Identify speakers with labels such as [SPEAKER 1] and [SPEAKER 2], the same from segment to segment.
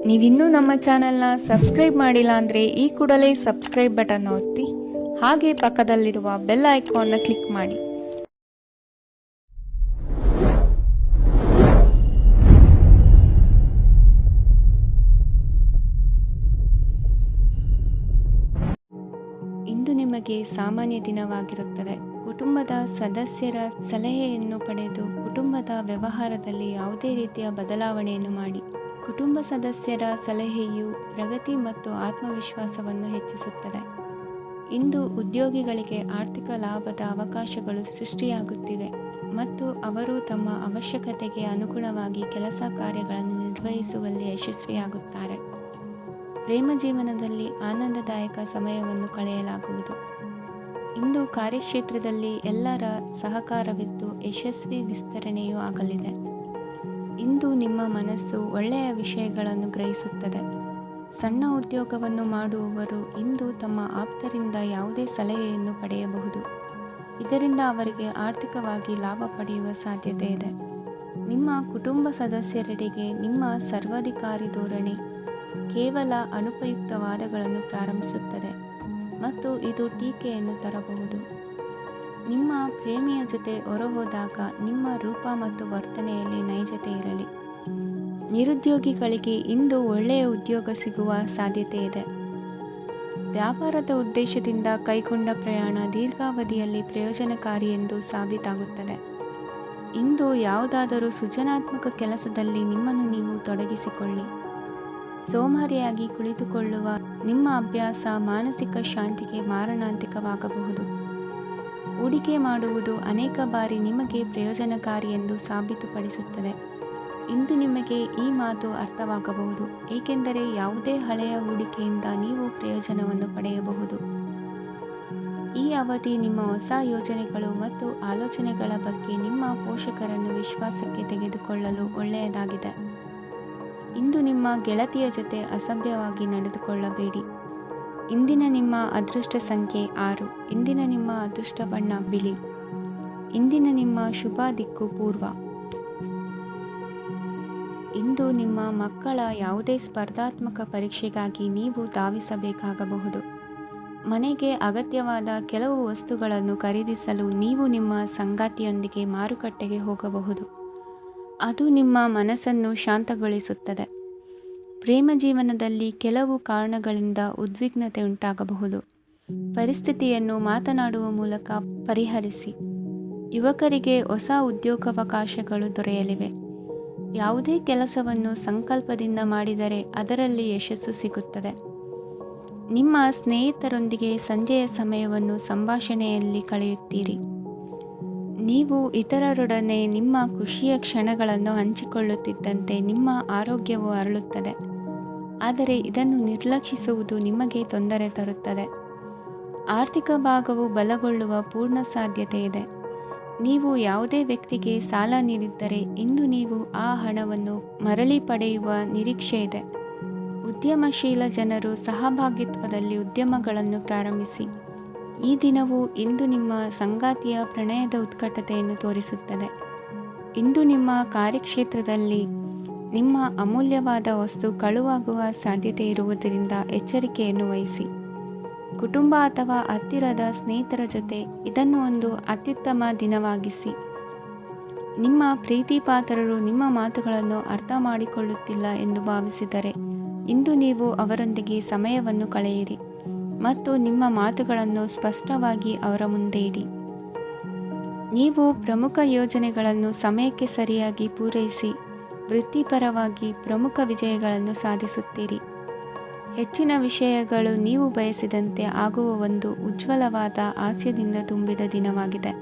[SPEAKER 1] ನೀವಿನ್ನೂ ನಮ್ಮ ಚಾನೆಲ್ನ ಸಬ್ಸ್ಕ್ರೈಬ್ ಮಾಡಿಲ್ಲ ಅಂದರೆ ಈ ಕೂಡಲೇ ಸಬ್ಸ್ಕ್ರೈಬ್ ಬಟನ್ ಒತ್ತಿ ಹಾಗೆ ಪಕ್ಕದಲ್ಲಿರುವ ಬೆಲ್ ಐಕಾನ್ನ ಕ್ಲಿಕ್ ಮಾಡಿ. ಇಂದು ನಿಮಗೆ ಸಾಮಾನ್ಯ ದಿನವಾಗಿರುತ್ತದೆ. ಕುಟುಂಬದ ಸದಸ್ಯರ ಸಲಹೆಯನ್ನು ಪಡೆದು ಕುಟುಂಬದ ವ್ಯವಹಾರದಲ್ಲಿ ಯಾವುದೇ ರೀತಿಯ ಬದಲಾವಣೆಯನ್ನು ಮಾಡಿ. ಕುಟುಂಬ ಸದಸ್ಯರ ಸಲಹೆಯು ಪ್ರಗತಿ ಮತ್ತು ಆತ್ಮವಿಶ್ವಾಸವನ್ನು ಹೆಚ್ಚಿಸುತ್ತದೆ. ಇಂದು ಉದ್ಯೋಗಿಗಳಿಗೆ ಆರ್ಥಿಕ ಲಾಭದ ಅವಕಾಶಗಳು ಸೃಷ್ಟಿಯಾಗುತ್ತಿವೆ ಮತ್ತು ಅವರು ತಮ್ಮ ಅವಶ್ಯಕತೆಗೆ ಅನುಗುಣವಾಗಿ ಕೆಲಸ ಕಾರ್ಯಗಳನ್ನು ನಿರ್ವಹಿಸುವಲ್ಲಿ ಯಶಸ್ವಿಯಾಗುತ್ತಾರೆ. ಪ್ರೇಮ ಜೀವನದಲ್ಲಿ ಆನಂದದಾಯಕ ಸಮಯವನ್ನು ಕಳೆಯಲಾಗುವುದು. ಇಂದು ಕಾರ್ಯಕ್ಷೇತ್ರದಲ್ಲಿ ಎಲ್ಲರ ಸಹಕಾರವಿದ್ದು ಯಶಸ್ವಿ ವಿಸ್ತರಣೆಯೂ ಆಗಲಿದೆ. ಇಂದು ನಿಮ್ಮ ಮನಸ್ಸು ಒಳ್ಳೆಯ ವಿಷಯಗಳನ್ನು ಗ್ರಹಿಸುತ್ತದೆ. ಸಣ್ಣ ಉದ್ಯೋಗವನ್ನು ಮಾಡುವವರು ಇಂದು ತಮ್ಮ ಆಪ್ತರಿಂದ ಯಾವುದೇ ಸಲಹೆಯನ್ನು ಪಡೆಯಬಹುದು. ಇದರಿಂದ ಅವರಿಗೆ ಆರ್ಥಿಕವಾಗಿ ಲಾಭ ಪಡೆಯುವ ಸಾಧ್ಯತೆ ಇದೆ. ನಿಮ್ಮ ಕುಟುಂಬ ಸದಸ್ಯರೆಡೆಗೆ ನಿಮ್ಮ ಸರ್ವಾಧಿಕಾರಿ ಧೋರಣೆ ಕೇವಲ ಅನುಪಯುಕ್ತ ವಾದಗಳನ್ನು ಪ್ರಾರಂಭಿಸುತ್ತದೆ ಮತ್ತು ಇದು ಟೀಕೆಯನ್ನು ತರಬಹುದು. ನಿಮ್ಮ ಪ್ರೇಮಿಯ ಜೊತೆ ಹೊರಹೋದಾಗ ನಿಮ್ಮ ರೂಪ ಮತ್ತು ವರ್ತನೆಯಲ್ಲಿ ನೈಜತೆ ಇರಲಿ. ನಿರುದ್ಯೋಗಿಗಳಿಗೆ ಇಂದು ಒಳ್ಳೆಯ ಉದ್ಯೋಗ ಸಿಗುವ ಸಾಧ್ಯತೆ ಇದೆ. ವ್ಯಾಪಾರದ ಉದ್ದೇಶದಿಂದ ಕೈಗೊಂಡ ಪ್ರಯಾಣ ದೀರ್ಘಾವಧಿಯಲ್ಲಿ ಪ್ರಯೋಜನಕಾರಿ ಎಂದು ಸಾಬೀತಾಗುತ್ತದೆ. ಇಂದು ಯಾವುದಾದರೂ ಸೃಜನಾತ್ಮಕ ಕೆಲಸದಲ್ಲಿ ನಿಮ್ಮನ್ನು ನೀವು ತೊಡಗಿಸಿಕೊಳ್ಳಿ. ಸೋಮಾರಿಯಾಗಿ ಕುಳಿತುಕೊಳ್ಳುವ ನಿಮ್ಮ ಅಭ್ಯಾಸ ಮಾನಸಿಕ ಶಾಂತಿಗೆ ಮಾರಣಾಂತಿಕವಾಗಬಹುದು. ಹೂಡಿಕೆ ಮಾಡುವುದು ಅನೇಕ ಬಾರಿ ನಿಮಗೆ ಪ್ರಯೋಜನಕಾರಿ ಎಂದು ಸಾಬೀತುಪಡಿಸುತ್ತದೆ. ಇಂದು ನಿಮಗೆ ಈ ಮಾತು ಅರ್ಥವಾಗಬಹುದು, ಏಕೆಂದರೆ ಯಾವುದೇ ಹಳೆಯ ಹೂಡಿಕೆಯಿಂದ ನೀವು ಪ್ರಯೋಜನವನ್ನು ಪಡೆಯಬಹುದು. ಈ ಅವಧಿ ನಿಮ್ಮ ಹೊಸ ಯೋಜನೆಗಳು ಮತ್ತು ಆಲೋಚನೆಗಳ ಬಗ್ಗೆ ನಿಮ್ಮ ಪೋಷಕರನ್ನು ವಿಶ್ವಾಸಕ್ಕೆ ತೆಗೆದುಕೊಳ್ಳಲು ಒಳ್ಳೆಯದಾಗಿದೆ. ಇಂದು ನಿಮ್ಮ ಗೆಳತಿಯ ಜೊತೆ ಅಸಭ್ಯವಾಗಿ ನಡೆದುಕೊಳ್ಳಬೇಡಿ. ಇಂದಿನ ನಿಮ್ಮ ಅದೃಷ್ಟ ಸಂಖ್ಯೆ 6. ಇಂದಿನ ನಿಮ್ಮ ಅದೃಷ್ಟ ಬಣ್ಣ ಬಿಳಿ. ಇಂದಿನ ನಿಮ್ಮ ಶುಭ ದಿಕ್ಕು ಪೂರ್ವ. ಇಂದು ನಿಮ್ಮ ಮಕ್ಕಳ ಯಾವುದೇ ಸ್ಪರ್ಧಾತ್ಮಕ ಪರೀಕ್ಷೆಗಾಗಿ ನೀವು ಧಾವಿಸಬೇಕಾಗಬಹುದು. ಮನೆಗೆ ಅಗತ್ಯವಾದ ಕೆಲವು ವಸ್ತುಗಳನ್ನು ಖರೀದಿಸಲು ನೀವು ನಿಮ್ಮ ಸಂಗಾತಿಯೊಂದಿಗೆ ಮಾರುಕಟ್ಟೆಗೆ ಹೋಗಬಹುದು. ಅದು ನಿಮ್ಮ ಮನಸ್ಸನ್ನು ಶಾಂತಗೊಳಿಸುತ್ತದೆ. ಪ್ರೇಮ ಜೀವನದಲ್ಲಿ ಕೆಲವು ಕಾರಣಗಳಿಂದ ಉದ್ವಿಗ್ನತೆ ಉಂಟಾಗಬಹುದು. ಪರಿಸ್ಥಿತಿಯನ್ನು ಮಾತನಾಡುವ ಮೂಲಕ ಪರಿಹರಿಸಿ. ಯುವಕರಿಗೆ ಹೊಸ ಉದ್ಯೋಗಾವಕಾಶಗಳು ದೊರೆಯಲಿವೆ. ಯಾವುದೇ ಕೆಲಸವನ್ನು ಸಂಕಲ್ಪದಿಂದ ಮಾಡಿದರೆ ಅದರಲ್ಲಿ ಯಶಸ್ಸು ಸಿಗುತ್ತದೆ. ನಿಮ್ಮ ಸ್ನೇಹಿತರೊಂದಿಗೆ ಸಂಜೆಯ ಸಮಯವನ್ನು ಸಂಭಾಷಣೆಯಲ್ಲಿ ಕಳೆಯುತ್ತೀರಿ. ನೀವು ಇತರರೊಡನೆ ನಿಮ್ಮ ಖುಷಿಯ ಕ್ಷಣಗಳನ್ನು ಹಂಚಿಕೊಳ್ಳುತ್ತಿದ್ದಂತೆ ನಿಮ್ಮ ಆರೋಗ್ಯವು ಅರಳುತ್ತದೆ. ಆದರೆ ಇದನ್ನು ನಿರ್ಲಕ್ಷಿಸುವುದು ನಿಮಗೆ ತೊಂದರೆ ತರುತ್ತದೆ. ಆರ್ಥಿಕ ಭಾಗವು ಬಲಗೊಳ್ಳುವ ಪೂರ್ಣ ಸಾಧ್ಯತೆ ಇದೆ. ನೀವು ಯಾವುದೇ ವ್ಯಕ್ತಿಗೆ ಸಾಲ ನೀಡಿದ್ದರೆ ಇಂದು ನೀವು ಆ ಹಣವನ್ನು ಮರಳಿ ಪಡೆಯುವ ನಿರೀಕ್ಷೆ ಇದೆ. ಉದ್ಯಮಶೀಲ ಜನರು ಸಹಭಾಗಿತ್ವದಲ್ಲಿ ಉದ್ಯಮಗಳನ್ನು ಪ್ರಾರಂಭಿಸಿ. ಈ ದಿನವು ಇಂದು ನಿಮ್ಮ ಸಂಗಾತಿಯ ಪ್ರಣಯದ ಉತ್ಕಟತೆಯನ್ನು ತೋರಿಸುತ್ತದೆ. ಇಂದು ನಿಮ್ಮ ಕಾರ್ಯಕ್ಷೇತ್ರದಲ್ಲಿ ನಿಮ್ಮ ಅಮೂಲ್ಯವಾದ ವಸ್ತು ಕಳುವಾಗುವ ಸಾಧ್ಯತೆ ಇರುವುದರಿಂದ ಎಚ್ಚರಿಕೆಯನ್ನು ವಹಿಸಿ. ಕುಟುಂಬ ಅಥವಾ ಹತ್ತಿರದ ಸ್ನೇಹಿತರ ಜೊತೆ ಇದನ್ನು ಒಂದು ಅತ್ಯುತ್ತಮ ದಿನವಾಗಿಸಿ. ನಿಮ್ಮ ಪ್ರೀತಿ ಪಾತ್ರರು ನಿಮ್ಮ ಮಾತುಗಳನ್ನು ಅರ್ಥ ಮಾಡಿಕೊಳ್ಳುತ್ತಿಲ್ಲ ಎಂದು ಭಾವಿಸಿದರೆ ಇಂದು ನೀವು ಅವರೊಂದಿಗೆ ಸಮಯವನ್ನು ಕಳೆಯಿರಿ ಮತ್ತು ನಿಮ್ಮ ಮಾತುಗಳನ್ನು ಸ್ಪಷ್ಟವಾಗಿ ಅವರ ಮುಂದೆ ಇಡಿ. ನೀವು ಪ್ರಮುಖ ಯೋಜನೆಗಳನ್ನು ಸಮಯಕ್ಕೆ ಸರಿಯಾಗಿ ಪೂರೈಸಿ ವೃತ್ತಿಪರವಾಗಿ ಪ್ರಮುಖ ವಿಜಯಗಳನ್ನು ಸಾಧಿಸುತ್ತೀರಿ. ಹೆಚ್ಚಿನ ವಿಷಯಗಳು ನೀವು ಬಯಸಿದಂತೆ ಆಗುವ ಒಂದು ಉಜ್ವಲವಾದ ಹಾಸ್ಯದಿಂದ ತುಂಬಿದ ದಿನವಾಗಿದೆ.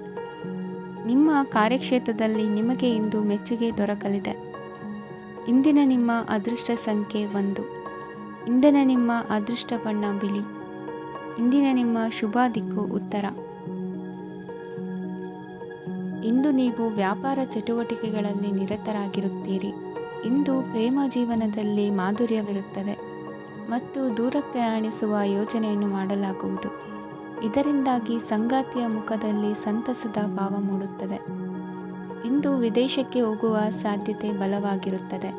[SPEAKER 1] ನಿಮ್ಮ ಕಾರ್ಯಕ್ಷೇತ್ರದಲ್ಲಿ ನಿಮಗೆ ಇಂದು ಮೆಚ್ಚುಗೆ ದೊರಕಲಿದೆ. ಇಂದಿನ ನಿಮ್ಮ ಅದೃಷ್ಟ ಸಂಖ್ಯೆ 1. ಇಂದಿನ ನಿಮ್ಮ ಅದೃಷ್ಟ ಬಣ್ಣ ಬಿಳಿ. ಇಂದಿನ ನಿಮ್ಮ ಶುಭ ದಿಕ್ಕು ಉತ್ತರ. ಇಂದು ನೀವು ವ್ಯಾಪಾರ ಚಟುವಟಿಕೆಗಳಲ್ಲಿ ನಿರತರಾಗಿರುತ್ತೀರಿ. ಇಂದು ಪ್ರೇಮ ಜೀವನದಲ್ಲಿ ಮಾಧುರ್ಯವಿರುತ್ತದೆ ಮತ್ತು ದೂರ ಪ್ರಯಾಣಿಸುವ ಯೋಜನೆಯನ್ನು ಮಾಡಲಾಗುವುದು. ಇದರಿಂದಾಗಿ ಸಂಗಾತಿಯ ಮುಖದಲ್ಲಿ ಸಂತಸದ ಭಾವ ಮೂಡುತ್ತದೆ. ಇಂದು ವಿದೇಶಕ್ಕೆ ಹೋಗುವ ಸಾಧ್ಯತೆ ಬಲವಾಗಿರುತ್ತದೆ.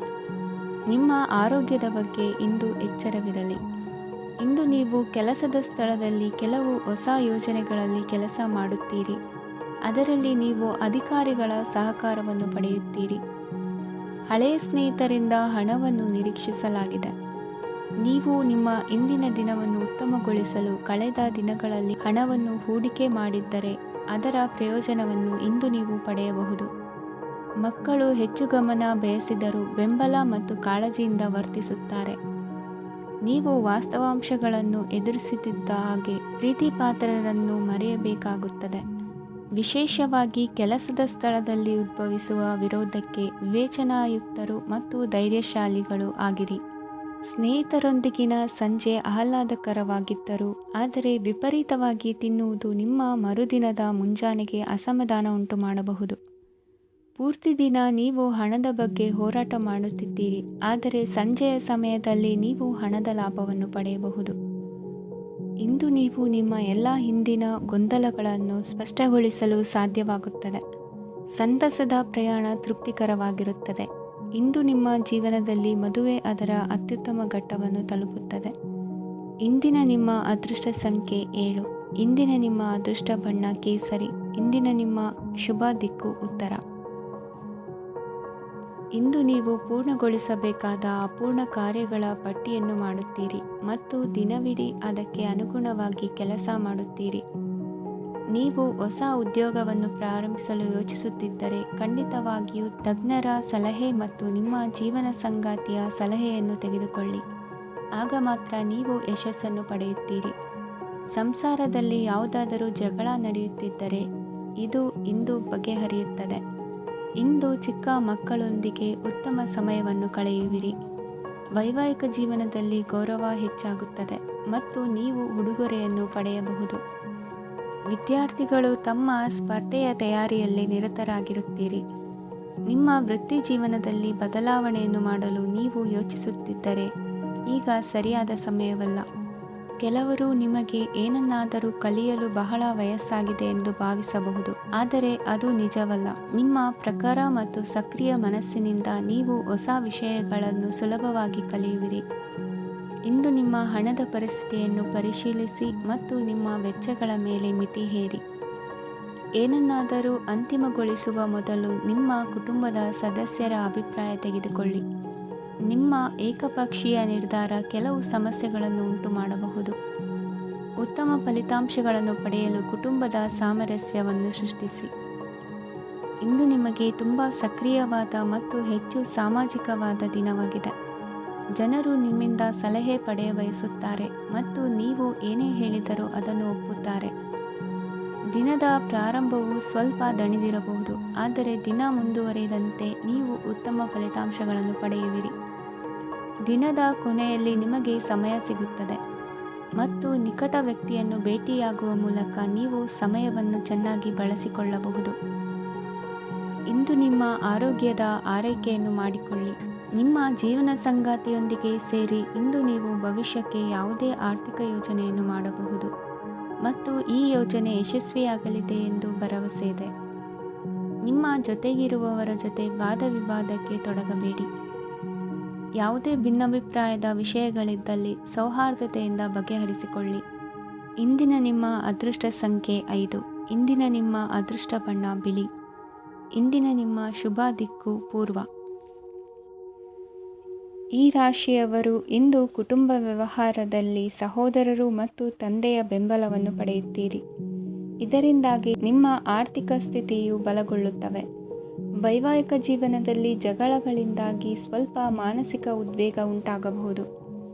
[SPEAKER 1] ನಿಮ್ಮ ಆರೋಗ್ಯದ ಬಗ್ಗೆ ಇಂದು ಎಚ್ಚರವಿರಲಿ. ಇಂದು ನೀವು ಕೆಲಸದ ಸ್ಥಳದಲ್ಲಿ ಕೆಲವು ಹೊಸ ಯೋಜನೆಗಳಲ್ಲಿ ಕೆಲಸ ಮಾಡುತ್ತೀರಿ. ಅದರಲ್ಲಿ ನೀವು ಅಧಿಕಾರಿಗಳ ಸಹಕಾರವನ್ನು ಪಡೆಯುತ್ತೀರಿ. ಹಳೆಯ ಸ್ನೇಹಿತರಿಂದ ಹಣವನ್ನು ನಿರೀಕ್ಷಿಸಲಾಗಿದೆ. ನೀವು ನಿಮ್ಮ ಇಂದಿನ ದಿನವನ್ನು ಉತ್ತಮಗೊಳಿಸಲು ಕಳೆದ ದಿನಗಳಲ್ಲಿ ಹಣವನ್ನು ಹೂಡಿಕೆ ಮಾಡಿದ್ದರೆ ಅದರ ಪ್ರಯೋಜನವನ್ನು ಇಂದು ನೀವು ಪಡೆಯಬಹುದು. ಮಕ್ಕಳು ಹೆಚ್ಚು ಗಮನ ಬಯಸಿದರೂ ಬೆಂಬಲ ಮತ್ತು ಕಾಳಜಿಯಿಂದ ವರ್ತಿಸುತ್ತಾರೆ. ನೀವು ವಾಸ್ತವಾಂಶಗಳನ್ನು ಎದುರಿಸುತ್ತಿದ್ದ ಹಾಗೆ ಪ್ರೀತಿಪಾತ್ರರನ್ನು ಮರೆಯಬೇಕಾಗುತ್ತದೆ. ವಿಶೇಷವಾಗಿ ಕೆಲಸದ ಸ್ಥಳದಲ್ಲಿ ಉದ್ಭವಿಸುವ ವಿರೋಧಕ್ಕೆ ವಿವೇಚನಾಯುಕ್ತರು ಮತ್ತು ಧೈರ್ಯಶಾಲಿಗಳು ಆಗಿರಿ. ಸ್ನೇಹಿತರೊಂದಿಗಿನ ಸಂಜೆ ಆಹ್ಲಾದಕರವಾಗಿದ್ದರೂ ಆದರೆ ವಿಪರೀತವಾಗಿ ತಿನ್ನುವುದು ನಿಮ್ಮ ಮರುದಿನದ ಮುಂಜಾನೆಗೆ ಅಸಮಾಧಾನ ಉಂಟು ಮಾಡಬಹುದು. ಪೂರ್ತಿ ದಿನ ನೀವು ಹಣದ ಬಗ್ಗೆ ಹೋರಾಟ ಮಾಡುತ್ತಿದ್ದೀರಿ, ಆದರೆ ಸಂಜೆಯ ಸಮಯದಲ್ಲಿ ನೀವು ಹಣದ ಲಾಭವನ್ನು ಪಡೆಯಬಹುದು. ಇಂದು ನೀವು ನಿಮ್ಮ ಎಲ್ಲ ಹಿಂದಿನ ಗೊಂದಲಗಳನ್ನು ಸ್ಪಷ್ಟಗೊಳಿಸಲು ಸಾಧ್ಯವಾಗುತ್ತದೆ. ಸಂತಸದ ಪ್ರಯಾಣ ತೃಪ್ತಿಕರವಾಗಿರುತ್ತದೆ. ಇಂದು ನಿಮ್ಮ ಜೀವನದಲ್ಲಿ ಮದುವೆ ಅದರ ಅತ್ಯುತ್ತಮ ಘಟ್ಟವನ್ನು ತಲುಪುತ್ತದೆ. ಇಂದಿನ ನಿಮ್ಮ ಅದೃಷ್ಟ ಸಂಖ್ಯೆ 7. ಇಂದಿನ ನಿಮ್ಮ ಅದೃಷ್ಟ ಬಣ್ಣ ಕೇಸರಿ. ಇಂದಿನ ನಿಮ್ಮ ಶುಭ ದಿಕ್ಕು ಉತ್ತರ. ಇಂದು ನೀವು ಪೂರ್ಣಗೊಳಿಸಬೇಕಾದ ಅಪೂರ್ಣ ಕಾರ್ಯಗಳ ಪಟ್ಟಿಯನ್ನು ಮಾಡುತ್ತೀರಿ ಮತ್ತು ದಿನವಿಡೀ ಅದಕ್ಕೆ ಅನುಗುಣವಾಗಿ ಕೆಲಸ ಮಾಡುತ್ತೀರಿ. ನೀವು ಹೊಸ ಉದ್ಯೋಗವನ್ನು ಪ್ರಾರಂಭಿಸಲು ಯೋಚಿಸುತ್ತಿದ್ದರೆ ಖಂಡಿತವಾಗಿಯೂ ತಜ್ಞರ ಸಲಹೆ ಮತ್ತು ನಿಮ್ಮ ಜೀವನ ಸಂಗಾತಿಯ ಸಲಹೆಯನ್ನು ತೆಗೆದುಕೊಳ್ಳಿ. ಆಗ ಮಾತ್ರ ನೀವು ಯಶಸ್ಸನ್ನು ಪಡೆಯುತ್ತೀರಿ. ಸಂಸಾರದಲ್ಲಿ ಯಾವುದಾದರೂ ಜಗಳ ನಡೆಯುತ್ತಿದ್ದರೆ ಇದು ಇಂದು ಬಗೆಹರಿಯುತ್ತದೆ. ಇಂದು ಚಿಕ್ಕ ಮಕ್ಕಳೊಂದಿಗೆ ಉತ್ತಮ ಸಮಯವನ್ನು ಕಳೆಯುವಿರಿ. ವೈವಾಹಿಕ ಜೀವನದಲ್ಲಿ ಗೌರವ ಹೆಚ್ಚಾಗುತ್ತದೆ ಮತ್ತು ನೀವು ಉಡುಗೊರೆಯನ್ನು ಪಡೆಯಬಹುದು. ವಿದ್ಯಾರ್ಥಿಗಳು ತಮ್ಮ ಸ್ಪರ್ಧೆಯ ತಯಾರಿಯಲ್ಲಿ ನಿರತರಾಗಿರುತ್ತೀರಿ. ನಿಮ್ಮ ವೃತ್ತಿ ಜೀವನದಲ್ಲಿ ಬದಲಾವಣೆಯನ್ನು ಮಾಡಲು ನೀವು ಯೋಚಿಸುತ್ತಿದ್ದರೆ ಈಗ ಸರಿಯಾದ ಸಮಯವಲ್ಲ. ಕೆಲವರು ನಿಮಗೆ ಏನನ್ನಾದರೂ ಕಲಿಯಲು ಬಹಳ ವಯಸ್ಸಾಗಿದೆ ಎಂದು ಭಾವಿಸಬಹುದು, ಆದರೆ ಅದು ನಿಜವಲ್ಲ. ನಿಮ್ಮ ಪ್ರಖರ ಮತ್ತು ಸಕ್ರಿಯ ಮನಸ್ಸಿನಿಂದ ನೀವು ಹೊಸ ವಿಷಯಗಳನ್ನು ಸುಲಭವಾಗಿ ಕಲಿಯುವಿರಿ. ಇಂದು ನಿಮ್ಮ ಹಣದ ಪರಿಸ್ಥಿತಿಯನ್ನು ಪರಿಶೀಲಿಸಿ ಮತ್ತು ನಿಮ್ಮ ವೆಚ್ಚಗಳ ಮೇಲೆ ಮಿತಿ ಹೇರಿ. ಏನನ್ನಾದರೂ ಅಂತಿಮಗೊಳಿಸುವ ಮೊದಲು ನಿಮ್ಮ ಕುಟುಂಬದ ಸದಸ್ಯರ ಅಭಿಪ್ರಾಯ ತೆಗೆದುಕೊಳ್ಳಿ. ನಿಮ್ಮ ಏಕಪಕ್ಷೀಯ ನಿರ್ಧಾರ ಕೆಲವು ಸಮಸ್ಯೆಗಳನ್ನು ಉಂಟು ಮಾಡಬಹುದು. ಉತ್ತಮ ಫಲಿತಾಂಶಗಳನ್ನು ಪಡೆಯಲು ಕುಟುಂಬದ ಸಾಮರಸ್ಯವನ್ನು ಸೃಷ್ಟಿಸಿ. ಇಂದು ನಿಮಗೆ ತುಂಬ ಸಕ್ರಿಯವಾದ ಮತ್ತು ಹೆಚ್ಚು ಸಾಮಾಜಿಕವಾದ ದಿನವಾಗಿದೆ. ಜನರು ನಿಮ್ಮಿಂದ ಸಲಹೆ ಪಡೆಯ ಬಯಸುತ್ತಾರೆ ಮತ್ತು ನೀವು ಏನೇ ಹೇಳಿದರೂ ಅದನ್ನು ಒಪ್ಪುತ್ತಾರೆ. ದಿನದ ಪ್ರಾರಂಭವು ಸ್ವಲ್ಪ ದಣಿದಿರಬಹುದು, ಆದರೆ ದಿನ ಮುಂದುವರಿದಂತೆ ನೀವು ಉತ್ತಮ ಫಲಿತಾಂಶಗಳನ್ನು ಪಡೆಯುವಿರಿ. ದಿನದ ಕೊನೆಯಲ್ಲಿ ನಿಮಗೆ ಸಮಯ ಸಿಗುತ್ತದೆ ಮತ್ತು ನಿಕಟ ವ್ಯಕ್ತಿಯನ್ನು ಭೇಟಿಯಾಗುವ ಮೂಲಕ ನೀವು ಸಮಯವನ್ನು ಚೆನ್ನಾಗಿ ಬಳಸಿಕೊಳ್ಳಬಹುದು. ಇಂದು ನಿಮ್ಮ ಆರೋಗ್ಯದ ಆರೈಕೆಯನ್ನು ಮಾಡಿಕೊಳ್ಳಿ. ನಿಮ್ಮ ಜೀವನ ಸಂಗಾತಿಯೊಂದಿಗೆ ಸೇರಿ ಇಂದು ನೀವು ಭವಿಷ್ಯಕ್ಕೆ ಯಾವುದೇ ಆರ್ಥಿಕ ಯೋಜನೆಯನ್ನು ಮಾಡಬಹುದು ಮತ್ತು ಈ ಯೋಜನೆ ಯಶಸ್ವಿಯಾಗಲಿದೆ ಎಂದು ಭರವಸೆ ಇದೆ. ನಿಮ್ಮ ಜೊತೆಗಿರುವವರ ಜೊತೆ ವಾದ ವಿವಾದಕ್ಕೆ ತೊಡಗಬೇಡಿ. ಯಾವುದೇ ಭಿನ್ನಾಭಿಪ್ರಾಯದ ವಿಷಯಗಳಿದ್ದಲ್ಲಿ ಸೌಹಾರ್ದತೆಯಿಂದ ಬಗೆಹರಿಸಿಕೊಳ್ಳಿ. ಇಂದಿನ ನಿಮ್ಮ ಅದೃಷ್ಟ ಸಂಖ್ಯೆ 5. ಇಂದಿನ ನಿಮ್ಮ ಅದೃಷ್ಟ ಬಣ್ಣ ಬಿಳಿ. ಇಂದಿನ ನಿಮ್ಮ ಶುಭ ದಿಕ್ಕು ಪೂರ್ವ. ಈ ರಾಶಿಯವರು ಇಂದು ಕುಟುಂಬ ವ್ಯವಹಾರದಲ್ಲಿ ಸಹೋದರರು ಮತ್ತು ತಂದೆಯ ಬೆಂಬಲವನ್ನು ಪಡೆಯುತ್ತೀರಿ. ಇದರಿಂದಾಗಿ ನಿಮ್ಮ ಆರ್ಥಿಕ ಸ್ಥಿತಿಯು ಬಲಗೊಳ್ಳುತ್ತವೆ. ವೈವಾಹಿಕ ಜೀವನದಲ್ಲಿ ಜಗಳಗಳಿಂದಾಗಿ ಸ್ವಲ್ಪ ಮಾನಸಿಕ ಉದ್ವೇಗ ಉಂಟಾಗಬಹುದು.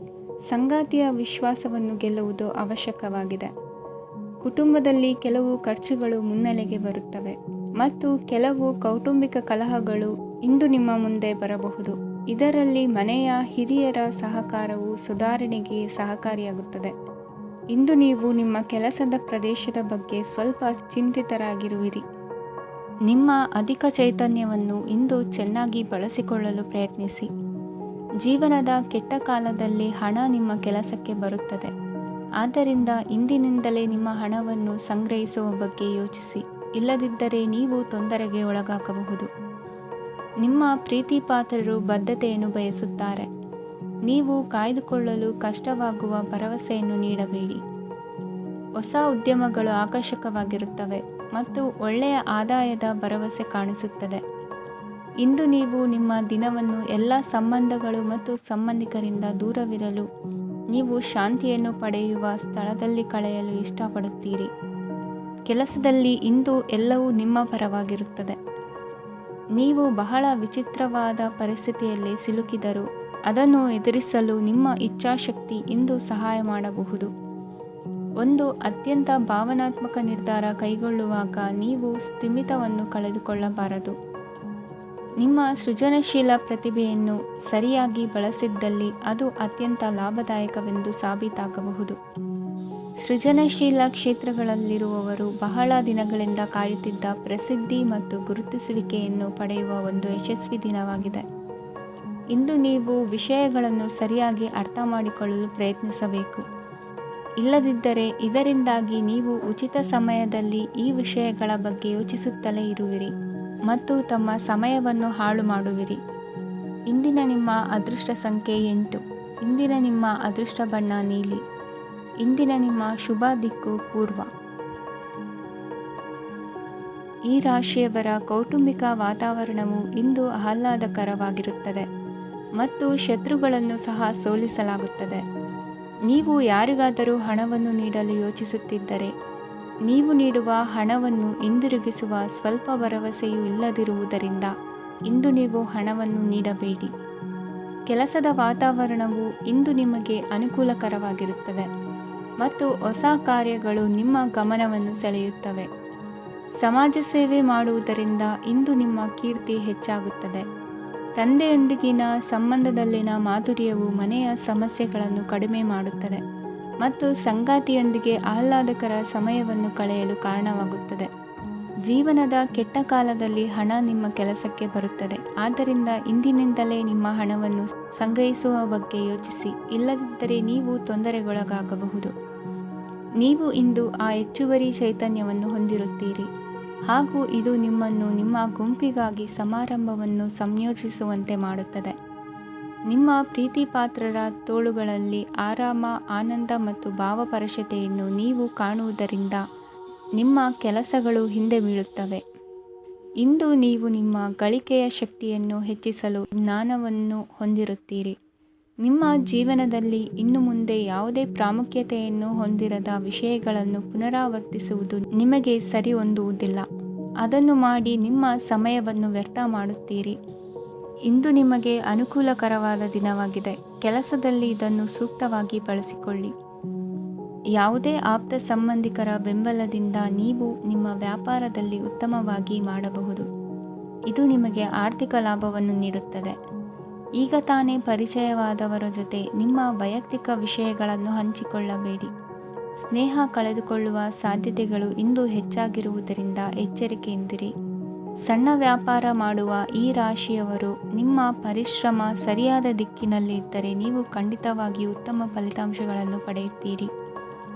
[SPEAKER 1] ಸಂಗಾತಿಯ ವಿಶ್ವಾಸವನ್ನು ಗೆಲ್ಲುವುದು ಅವಶ್ಯಕವಾಗಿದೆ. ಕುಟುಂಬದಲ್ಲಿ ಕೆಲವು ಖರ್ಚುಗಳು ಮುನ್ನೆಲೆಗೆ ಬರುತ್ತವೆ ಮತ್ತು ಕೆಲವು ಕೌಟುಂಬಿಕ ಕಲಹಗಳು ಇಂದು ನಿಮ್ಮ ಮುಂದೆ ಬರಬಹುದು. ಇದರಲ್ಲಿ ಮನೆಯ ಹಿರಿಯರ ಸಹಕಾರವು ಸುಧಾರಣೆಗೆ ಸಹಕಾರಿಯಾಗುತ್ತದೆ. ಇಂದು ನೀವು ನಿಮ್ಮ ಕೆಲಸದ ಪ್ರದೇಶದ ಬಗ್ಗೆ ಸ್ವಲ್ಪ ಚಿಂತಿತರಾಗಿರುವಿರಿ. ನಿಮ್ಮ ಅಧಿಕ ಚೈತನ್ಯವನ್ನು ಇಂದು ಚೆನ್ನಾಗಿ ಬಳಸಿಕೊಳ್ಳಲು ಪ್ರಯತ್ನಿಸಿ. ಜೀವನದ ಕೆಟ್ಟ ಕಾಲದಲ್ಲಿ ಹಣ ನಿಮ್ಮ ಕೆಲಸಕ್ಕೆ ಬರುತ್ತದೆ. ಆದ್ದರಿಂದ ಇಂದಿನಿಂದಲೇ ನಿಮ್ಮ ಹಣವನ್ನು ಸಂಗ್ರಹಿಸುವ ಬಗ್ಗೆ ಯೋಚಿಸಿ. ಇಲ್ಲದಿದ್ದರೆ ನೀವು ತೊಂದರೆಗೆ ಒಳಗಾಗಬಹುದು. ನಿಮ್ಮ ಪ್ರೀತಿಪಾತ್ರರು ಬದ್ಧತೆಯನ್ನು ಬಯಸುತ್ತಾರೆ. ನೀವು ಕಾಯ್ದುಕೊಳ್ಳಲು ಕಷ್ಟವಾಗುವ ಭರವಸೆಯನ್ನು ನೀಡಬೇಡಿ. ಹೊಸ ಉದ್ಯಮಗಳು ಆಕರ್ಷಕವಾಗಿರುತ್ತವೆ ಮತ್ತು ಒಳ್ಳೆಯ ಆದಾಯದ ಭರವಸೆ ಕಾಣಿಸುತ್ತದೆ. ಇಂದು ನೀವು ನಿಮ್ಮ ದಿನವನ್ನು ಎಲ್ಲ ಸಂಬಂಧಗಳು ಮತ್ತು ಸಂಬಂಧಿಕರಿಂದ ದೂರವಿರಲು ನೀವು ಶಾಂತಿಯನ್ನು ಪಡೆಯುವ ಸ್ಥಳದಲ್ಲಿ ಕಳೆಯಲು ಇಷ್ಟಪಡುತ್ತೀರಿ. ಕೆಲಸದಲ್ಲಿ ಇಂದು ಎಲ್ಲವೂ ನಿಮ್ಮ ಪರವಾಗಿರುತ್ತದೆ. ನೀವು ಬಹಳ ವಿಚಿತ್ರವಾದ ಪರಿಸ್ಥಿತಿಯಲ್ಲಿ ಸಿಲುಕಿದರೂ ಅದನ್ನು ಎದುರಿಸಲು ನಿಮ್ಮ ಇಚ್ಛಾಶಕ್ತಿ ಇಂದು ಸಹಾಯ ಮಾಡಬಹುದು. ಒಂದು ಅತ್ಯಂತ ಭಾವನಾತ್ಮಕ ನಿರ್ಧಾರ ಕೈಗೊಳ್ಳುವಾಗ ನೀವು ಸ್ಥಿಮಿತವನ್ನು ಕಳೆದುಕೊಳ್ಳಬಾರದು. ನಿಮ್ಮ ಸೃಜನಶೀಲ ಪ್ರತಿಭೆಯನ್ನು ಸರಿಯಾಗಿ ಬಳಸಿದ್ದಲ್ಲಿ ಅದು ಅತ್ಯಂತ ಲಾಭದಾಯಕವೆಂದು ಸಾಬೀತಾಗಬಹುದು. ಸೃಜನಶೀಲ ಕ್ಷೇತ್ರಗಳಲ್ಲಿರುವವರು ಬಹಳ ದಿನಗಳಿಂದ ಕಾಯುತ್ತಿದ್ದ ಪ್ರಸಿದ್ಧಿ ಮತ್ತು ಗುರುತಿಸುವಿಕೆಯನ್ನು ಪಡೆಯುವ ಒಂದು ಯಶಸ್ವಿ ದಿನವಾಗಿದೆ. ಇಂದು ನೀವು ವಿಷಯಗಳನ್ನು ಸರಿಯಾಗಿ ಅರ್ಥ ಮಾಡಿಕೊಳ್ಳಲು ಪ್ರಯತ್ನಿಸಬೇಕು. ಇಲ್ಲದಿದ್ದರೆ ಇದರಿಂದಾಗಿ ನೀವು ಉಚಿತ ಸಮಯದಲ್ಲಿ ಈ ವಿಷಯಗಳ ಬಗ್ಗೆ ಯೋಚಿಸುತ್ತಲೇ ಇರುವಿರಿ ಮತ್ತು ತಮ್ಮ ಸಮಯವನ್ನು ಹಾಳು ಮಾಡುವಿರಿ. ಇಂದಿನ ನಿಮ್ಮ ಅದೃಷ್ಟ ಸಂಖ್ಯೆ 8. ಇಂದಿನ ನಿಮ್ಮ ಅದೃಷ್ಟ ಬಣ್ಣ ನೀಲಿ. ಇಂದಿನ ನಿಮ್ಮ ಶುಭ ದಿಕ್ಕು ಪೂರ್ವ. ಈ ರಾಶಿಯವರ ಕೌಟುಂಬಿಕ ವಾತಾವರಣವು ಇಂದು ಆಹ್ಲಾದಕರವಾಗಿರುತ್ತದೆ ಮತ್ತು ಶತ್ರುಗಳನ್ನು ಸಹ ಸೋಲಿಸಲಾಗುತ್ತದೆ. ನೀವು ಯಾರಿಗಾದರೂ ಹಣವನ್ನು ನೀಡಲು ಯೋಚಿಸುತ್ತಿದ್ದರೆ ನೀವು ನೀಡುವ ಹಣವನ್ನು ಹಿಂದಿರುಗಿಸುವ ಸ್ವಲ್ಪ ಭರವಸೆಯೂ ಇಲ್ಲದಿರುವುದರಿಂದ ಇಂದು ನೀವು ಹಣವನ್ನು ನೀಡಬೇಡಿ. ಕೆಲಸದ ವಾತಾವರಣವು ಇಂದು ನಿಮಗೆ ಅನುಕೂಲಕರವಾಗಿರುತ್ತದೆ ಮತ್ತು ಹೊಸ ಕಾರ್ಯಗಳು ನಿಮ್ಮ ಗಮನವನ್ನು ಸೆಳೆಯುತ್ತವೆ. ಸಮಾಜ ಸೇವೆ ಮಾಡುವುದರಿಂದ ಇಂದು ನಿಮ್ಮ ಕೀರ್ತಿ ಹೆಚ್ಚಾಗುತ್ತದೆ. ತಂದೆಯೊಂದಿಗಿನ ಸಂಬಂಧದಲ್ಲಿನ ಮಾಧುರ್ಯವು ಮನೆಯ ಸಮಸ್ಯೆಗಳನ್ನು ಕಡಿಮೆ ಮಾಡುತ್ತದೆ ಮತ್ತು ಸಂಗಾತಿಯೊಂದಿಗೆ ಆಹ್ಲಾದಕರ ಸಮಯವನ್ನು ಕಳೆಯಲು ಕಾರಣವಾಗುತ್ತದೆ. ಜೀವನದ ಕೆಟ್ಟ ಕಾಲದಲ್ಲಿ ಹಣ ನಿಮ್ಮ ಕೆಲಸಕ್ಕೆ ಬರುತ್ತದೆ. ಆದ್ದರಿಂದ ಇಂದಿನಿಂದಲೇ ನಿಮ್ಮ ಹಣವನ್ನು ಸಂಗ್ರಹಿಸುವ ಬಗ್ಗೆ ಯೋಚಿಸಿ, ಇಲ್ಲದಿದ್ದರೆ ನೀವು ತೊಂದರೆಗೊಳಗಾಗಬಹುದು. ನೀವು ಇಂದು ಆ ಹೆಚ್ಚುವರಿ ಚೈತನ್ಯವನ್ನು ಹೊಂದಿರುತ್ತೀರಿ ಹಾಗೂ ಇದು ನಿಮ್ಮನ್ನು ನಿಮ್ಮ ಗುಂಪಿಗಾಗಿ ಸಮಾರಂಭವನ್ನು ಸಂಯೋಜಿಸುವಂತೆ ಮಾಡುತ್ತದೆ. ನಿಮ್ಮ ಪ್ರೀತಿಪಾತ್ರರ ತೋಳುಗಳಲ್ಲಿ ಆರಾಮ, ಆನಂದ ಮತ್ತು ಭಾವಪರಶತೆಯನ್ನು ನೀವು ಕಾಣುವುದರಿಂದ ನಿಮ್ಮ ಕೆಲಸಗಳು ಹಿಂದೆ ಬೀಳುತ್ತವೆ. ಇಂದು ನೀವು ನಿಮ್ಮ ಗಳಿಕೆಯ ಶಕ್ತಿಯನ್ನು ಹೆಚ್ಚಿಸಲು ಜ್ಞಾನವನ್ನು ಹೊಂದಿರುತ್ತೀರಿ. ನಿಮ್ಮ ಜೀವನದಲ್ಲಿ ಇನ್ನು ಮುಂದೆ ಯಾವುದೇ ಪ್ರಾಮುಖ್ಯತೆಯನ್ನು ಹೊಂದಿರದ ವಿಷಯಗಳನ್ನು ಪುನರಾವರ್ತಿಸುವುದು ನಿಮಗೆ ಸರಿ ಹೊಂದುವುದಿಲ್ಲ. ಅದನ್ನು ಮಾಡಿ ನಿಮ್ಮ ಸಮಯವನ್ನು ವ್ಯರ್ಥ ಮಾಡುತ್ತೀರಿ. ಇಂದು ನಿಮಗೆ ಅನುಕೂಲಕರವಾದ ದಿನವಾಗಿದೆ. ಕೆಲಸದಲ್ಲಿ ಇದನ್ನು ಸೂಕ್ತವಾಗಿ ಬಳಸಿಕೊಳ್ಳಿ. ಯಾವುದೇ ಆಪ್ತ ಸಂಬಂಧಿಕರ ಬೆಂಬಲದಿಂದ ನೀವು ನಿಮ್ಮ ವ್ಯಾಪಾರದಲ್ಲಿ ಉತ್ತಮವಾಗಿ ಮಾಡಬಹುದು. ಇದು ನಿಮಗೆ ಆರ್ಥಿಕ ಲಾಭವನ್ನು ನೀಡುತ್ತದೆ. ಈಗ ತಾನೇ ಪರಿಚಯವಾದವರ ಜೊತೆ ನಿಮ್ಮ ವೈಯಕ್ತಿಕ ವಿಷಯಗಳನ್ನು ಹಂಚಿಕೊಳ್ಳಬೇಡಿ. ಸ್ನೇಹ ಕಳೆದುಕೊಳ್ಳುವ ಸಾಧ್ಯತೆಗಳು ಇಂದು ಹೆಚ್ಚಾಗಿರುವುದರಿಂದ ಎಚ್ಚರಿಕೆಯಿಂದಿರಿ. ಸಣ್ಣ ವ್ಯಾಪಾರ ಮಾಡುವ ಈ ರಾಶಿಯವರು ನಿಮ್ಮ ಪರಿಶ್ರಮ ಸರಿಯಾದ ದಿಕ್ಕಿನಲ್ಲಿ ಇದ್ದರೆ ನೀವು ಖಂಡಿತವಾಗಿಯೂ ಉತ್ತಮ ಫಲಿತಾಂಶಗಳನ್ನು ಪಡೆಯುತ್ತೀರಿ.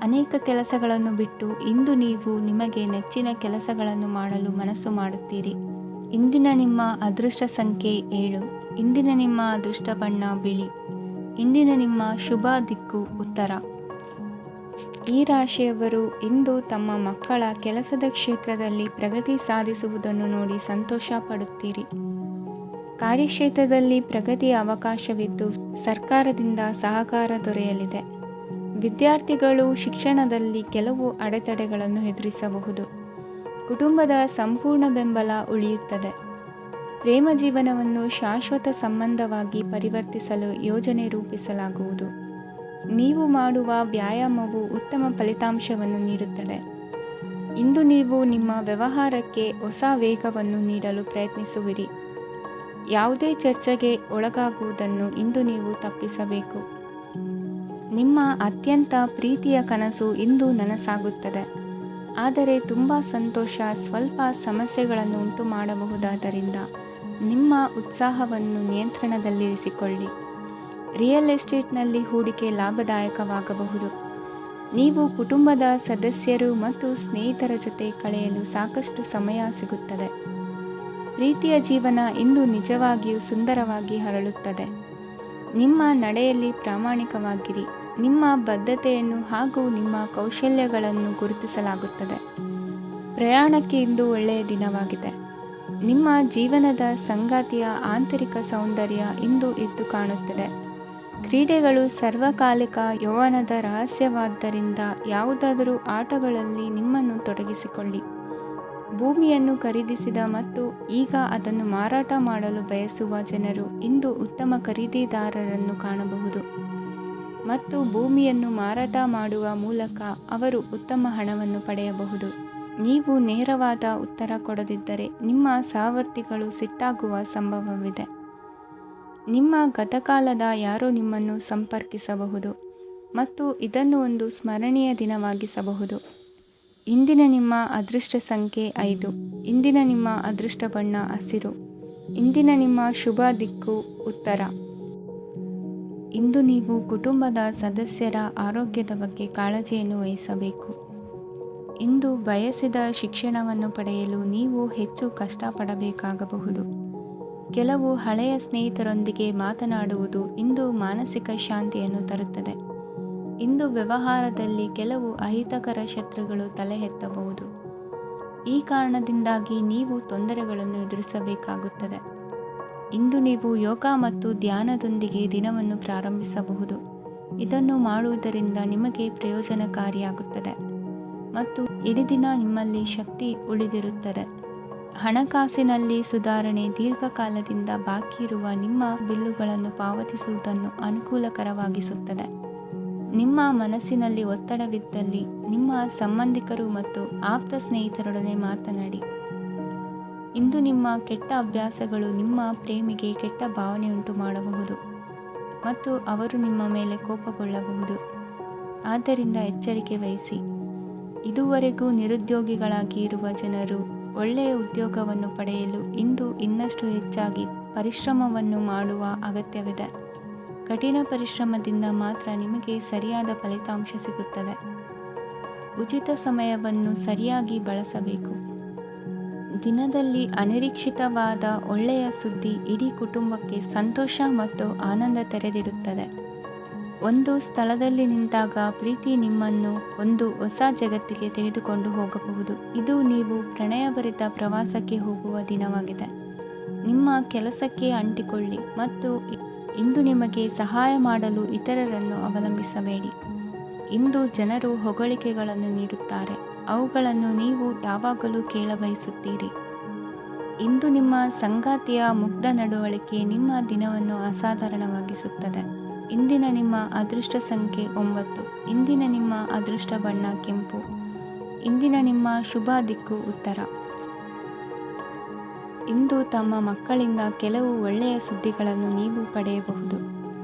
[SPEAKER 1] ಅನೇಕ ಕೆಲಸಗಳನ್ನು ಬಿಟ್ಟು ಇಂದು ನೀವು ನಿಮಗೆ ನೆಚ್ಚಿನ ಕೆಲಸಗಳನ್ನು ಮಾಡಲು ಮನಸ್ಸು ಮಾಡುತ್ತೀರಿ. ಇಂದಿನ ನಿಮ್ಮ ಅದೃಷ್ಟ ಸಂಖ್ಯೆ 7. ಇಂದಿನ ನಿಮ್ಮ ಅದೃಷ್ಟ ಬಣ್ಣ ಬಿಳಿ. ಇಂದಿನ ನಿಮ್ಮ ಶುಭ ದಿಕ್ಕು ಉತ್ತರ. ಈ ರಾಶಿಯವರು ಇಂದು ತಮ್ಮ ಮಕ್ಕಳ ಕೆಲಸದ ಕ್ಷೇತ್ರದಲ್ಲಿ ಪ್ರಗತಿ ಸಾಧಿಸುವುದನ್ನು ನೋಡಿ ಸಂತೋಷ ಪಡುತ್ತೀರಿ. ಕಾರ್ಯಕ್ಷೇತ್ರದಲ್ಲಿ ಪ್ರಗತಿಯ ಅವಕಾಶವಿದ್ದು ಸರ್ಕಾರದಿಂದ ಸಹಕಾರ ದೊರೆಯಲಿದೆ. ವಿದ್ಯಾರ್ಥಿಗಳು ಶಿಕ್ಷಣದಲ್ಲಿ ಕೆಲವು ಅಡೆತಡೆಗಳನ್ನು ಎದುರಿಸಬಹುದು. ಕುಟುಂಬದ ಸಂಪೂರ್ಣ ಬೆಂಬಲ ಉಳಿಯುತ್ತದೆ. ಪ್ರೇಮ ಜೀವನವನ್ನು ಶಾಶ್ವತ ಸಂಬಂಧವಾಗಿ ಪರಿವರ್ತಿಸಲು ಯೋಜನೆ ರೂಪಿಸಲಾಗುವುದು. ನೀವು ಮಾಡುವ ವ್ಯಾಯಾಮವು ಉತ್ತಮ ಫಲಿತಾಂಶವನ್ನು ನೀಡುತ್ತದೆ. ಇಂದು ನೀವು ನಿಮ್ಮ ವ್ಯವಹಾರಕ್ಕೆ ಹೊಸ ವೇಗವನ್ನು ನೀಡಲು ಪ್ರಯತ್ನಿಸುವಿರಿ. ಯಾವುದೇ ಚರ್ಚೆಗೆ ಒಳಗಾಗುವುದನ್ನು ಇಂದು ನೀವು ತಪ್ಪಿಸಬೇಕು. ನಿಮ್ಮ ಅತ್ಯಂತ ಪ್ರೀತಿಯ ಕನಸು ಇಂದು ನನಸಾಗುತ್ತದೆ. ಆದರೆ ತುಂಬ ಸಂತೋಷ ಸ್ವಲ್ಪ ಸಮಸ್ಯೆಗಳನ್ನು ಉಂಟು ಮಾಡಬಹುದಾದ್ದರಿಂದ ನಿಮ್ಮ ಉತ್ಸಾಹವನ್ನು ನಿಯಂತ್ರಣದಲ್ಲಿರಿಸಿಕೊಳ್ಳಿ. ರಿಯಲ್ ಎಸ್ಟೇಟ್ನಲ್ಲಿ ಹೂಡಿಕೆ ಲಾಭದಾಯಕವಾಗಬಹುದು. ನೀವು ಕುಟುಂಬದ ಸದಸ್ಯರು ಮತ್ತು ಸ್ನೇಹಿತರ ಜೊತೆ ಕಳೆಯಲು ಸಾಕಷ್ಟು ಸಮಯ ಸಿಗುತ್ತದೆ. ಪ್ರೀತಿಯ ಜೀವನ ಇಂದು ನಿಜವಾಗಿಯೂ ಸುಂದರವಾಗಿ ಹರಳುತ್ತದೆ. ನಿಮ್ಮ ನಡೆಯಲ್ಲಿ ಪ್ರಾಮಾಣಿಕವಾಗಿರಿ. ನಿಮ್ಮ ಬದ್ಧತೆಯನ್ನು ಹಾಗೂ ನಿಮ್ಮ ಕೌಶಲ್ಯಗಳನ್ನು ಗುರುತಿಸಲಾಗುತ್ತದೆ. ಪ್ರಯಾಣಕ್ಕೆ ಇಂದು ಒಳ್ಳೆಯ ದಿನವಾಗಿದೆ. ನಿಮ್ಮ ಜೀವನದ ಸಂಗಾತಿಯ ಆಂತರಿಕ ಸೌಂದರ್ಯ ಇಂದು ಎದ್ದು ಕಾಣುತ್ತದೆ. ಕ್ರೀಡೆಗಳು ಸರ್ವಕಾಲಿಕ ಯೌವನದ ರಹಸ್ಯವಾದ್ದರಿಂದ ಯಾವುದಾದರೂ ಆಟಗಳಲ್ಲಿ ನಿಮ್ಮನ್ನು ತೊಡಗಿಸಿಕೊಳ್ಳಿ. ಭೂಮಿಯನ್ನು ಖರೀದಿಸಿದ ಮತ್ತು ಈಗ ಅದನ್ನು ಮಾರಾಟ ಮಾಡಲು ಬಯಸುವ ಜನರು ಇಂದು ಉತ್ತಮ ಖರೀದಿದಾರರನ್ನು ಕಾಣಬಹುದು ಮತ್ತು ಭೂಮಿಯನ್ನು ಮಾರಾಟ ಮಾಡುವ ಮೂಲಕ ಅವರು ಉತ್ತಮ ಹಣವನ್ನು ಪಡೆಯಬಹುದು. ನೀವು ನೇರವಾದ ಉತ್ತರ ಕೊಡದಿದ್ದರೆ ನಿಮ್ಮ ಸಹವರ್ತಿಗಳು ಸಿಟ್ಟಾಗುವ ಸಂಭವವಿದೆ. ನಿಮ್ಮ ಗತಕಾಲದ ಯಾರೋ ನಿಮ್ಮನ್ನು ಸಂಪರ್ಕಿಸಬಹುದು ಮತ್ತು ಇದನ್ನು ಒಂದು ಸ್ಮರಣೀಯ ದಿನವಾಗಿಸಬಹುದು. ಇಂದಿನ ನಿಮ್ಮ ಅದೃಷ್ಟ ಸಂಖ್ಯೆ 5. ಇಂದಿನ ನಿಮ್ಮ ಅದೃಷ್ಟ ಬಣ್ಣ ಹಸಿರು. ಇಂದಿನ ನಿಮ್ಮ ಶುಭ ದಿಕ್ಕು ಉತ್ತರ. ಇಂದು ನೀವು ಕುಟುಂಬದ ಸದಸ್ಯರ ಆರೋಗ್ಯದ ಬಗ್ಗೆ ಕಾಳಜಿಯನ್ನು ವಹಿಸಬೇಕು. ಇಂದು ಬಯಸಿದ ಶಿಕ್ಷಣವನ್ನು ಪಡೆಯಲು ನೀವು ಹೆಚ್ಚು ಕಷ್ಟಪಡಬೇಕಾಗಬಹುದು. ಕೆಲವು ಹಳೆಯ ಸ್ನೇಹಿತರೊಂದಿಗೆ ಮಾತನಾಡುವುದು ಇಂದು ಮಾನಸಿಕ ಶಾಂತಿಯನ್ನು ತರುತ್ತದೆ. ಇಂದು ವ್ಯವಹಾರದಲ್ಲಿ ಕೆಲವು ಅಹಿತಕರ ಶತ್ರುಗಳು ತಲೆ ಎತ್ತಬಹುದು. ಈ ಕಾರಣದಿಂದಾಗಿ ನೀವು ತೊಂದರೆಗಳನ್ನು ಎದುರಿಸಬೇಕಾಗುತ್ತದೆ. ಇಂದು ನೀವು ಯೋಗ ಮತ್ತು ಧ್ಯಾನದೊಂದಿಗೆ ದಿನವನ್ನು ಪ್ರಾರಂಭಿಸಬಹುದು. ಇದನ್ನು ಮಾಡುವುದರಿಂದ ನಿಮಗೆ ಪ್ರಯೋಜನಕಾರಿಯಾಗುತ್ತದೆ ಮತ್ತು ಇಡೀ ದಿನ ನಿಮ್ಮಲ್ಲಿ ಶಕ್ತಿ ಉಳಿದಿರುತ್ತದೆ. ಹಣಕಾಸಿನಲ್ಲಿ ಸುಧಾರಣೆ. ದೀರ್ಘಕಾಲದಿಂದ ಬಾಕಿ ಇರುವ ನಿಮ್ಮ ಬಿಲ್ಲುಗಳನ್ನು ಪಾವತಿಸುವುದನ್ನು ಅನುಕೂಲಕರವಾಗಿಸುತ್ತದೆ. ನಿಮ್ಮ ಮನಸ್ಸಿನಲ್ಲಿ ಒತ್ತಡವಿದ್ದಲ್ಲಿ ನಿಮ್ಮ ಸಂಬಂಧಿಕರು ಮತ್ತು ಆಪ್ತ ಸ್ನೇಹಿತರೊಡನೆ ಮಾತನಾಡಿ. ಇಂದು ನಿಮ್ಮ ಕೆಟ್ಟ ಅಭ್ಯಾಸಗಳು ನಿಮ್ಮ ಪ್ರೇಮಿಗೆ ಕೆಟ್ಟ ಭಾವನೆಯುಂಟು ಮಾಡಬಹುದು ಮತ್ತು ಅವರು ನಿಮ್ಮ ಮೇಲೆ ಕೋಪಗೊಳ್ಳಬಹುದು. ಆದ್ದರಿಂದ ಎಚ್ಚರಿಕೆ ವಹಿಸಿ. ಇದುವರೆಗೂ ನಿರುದ್ಯೋಗಿಗಳಾಗಿ ಇರುವ ಜನರು ಒಳ್ಳೆಯ ಉದ್ಯೋಗವನ್ನು ಪಡೆಯಲು ಇಂದು ಇನ್ನಷ್ಟು ಹೆಚ್ಚಾಗಿ ಪರಿಶ್ರಮವನ್ನು ಮಾಡುವ ಅಗತ್ಯವಿದೆ. ಕಠಿಣ ಪರಿಶ್ರಮದಿಂದ ಮಾತ್ರ ನಿಮಗೆ ಸರಿಯಾದ ಫಲಿತಾಂಶ ಸಿಗುತ್ತದೆ. ಉಚಿತ ಸಮಯವನ್ನು ಸರಿಯಾಗಿ ಬಳಸಬೇಕು. ದಿನದಲ್ಲಿ ಅನಿರೀಕ್ಷಿತವಾದ ಒಳ್ಳೆಯ ಸುದ್ದಿ ಇಡೀ ಕುಟುಂಬಕ್ಕೆ ಸಂತೋಷ ಮತ್ತು ಆನಂದ ತೆರೆದಿಡುತ್ತದೆ. ಒಂದು ಸ್ಥಳದಲ್ಲಿ ನಿಂತಾಗ ಪ್ರೀತಿ ನಿಮ್ಮನ್ನು ಒಂದು ಹೊಸ ಜಗತ್ತಿಗೆ ತೆಗೆದುಕೊಂಡು ಹೋಗಬಹುದು. ಇದು ನೀವು ಪ್ರಣಯಭರಿತ ಪ್ರವಾಸಕ್ಕೆ ಹೋಗುವ ದಿನವಾಗಿದೆ. ನಿಮ್ಮ ಕೆಲಸಕ್ಕೆ ಅಂಟಿಕೊಳ್ಳಿ ಮತ್ತು ಇಂದು ನಿಮಗೆ ಸಹಾಯ ಮಾಡಲು ಇತರರನ್ನು ಅವಲಂಬಿಸಬೇಡಿ. ಇಂದು ಜನರು ಹೊಗಳಿಕೆಗಳನ್ನು ನೀಡುತ್ತಾರೆ. ಅವುಗಳನ್ನು ನೀವು ಯಾವಾಗಲೂ ಕೇಳಬಯಸುತ್ತೀರಿ. ಇಂದು ನಿಮ್ಮ ಸಂಗಾತಿಯ ಮುಗ್ಧ ನಡವಳಿಕೆ ನಿಮ್ಮ ದಿನವನ್ನು ಅಸಾಧಾರಣವಾಗಿಸುತ್ತದೆ. ಇಂದಿನ ನಿಮ್ಮ ಅದೃಷ್ಟ ಸಂಖ್ಯೆ 9. ಇಂದಿನ ನಿಮ್ಮ ಅದೃಷ್ಟ ಬಣ್ಣ ಕೆಂಪು. ಇಂದಿನ ನಿಮ್ಮ ಶುಭ ದಿಕ್ಕು ಉತ್ತರ. ಇಂದು ತಮ್ಮ ಮಕ್ಕಳಿಂದ ಕೆಲವು ಒಳ್ಳೆಯ ಸುದ್ದಿಗಳನ್ನು ನೀವು ಪಡೆಯಬಹುದು.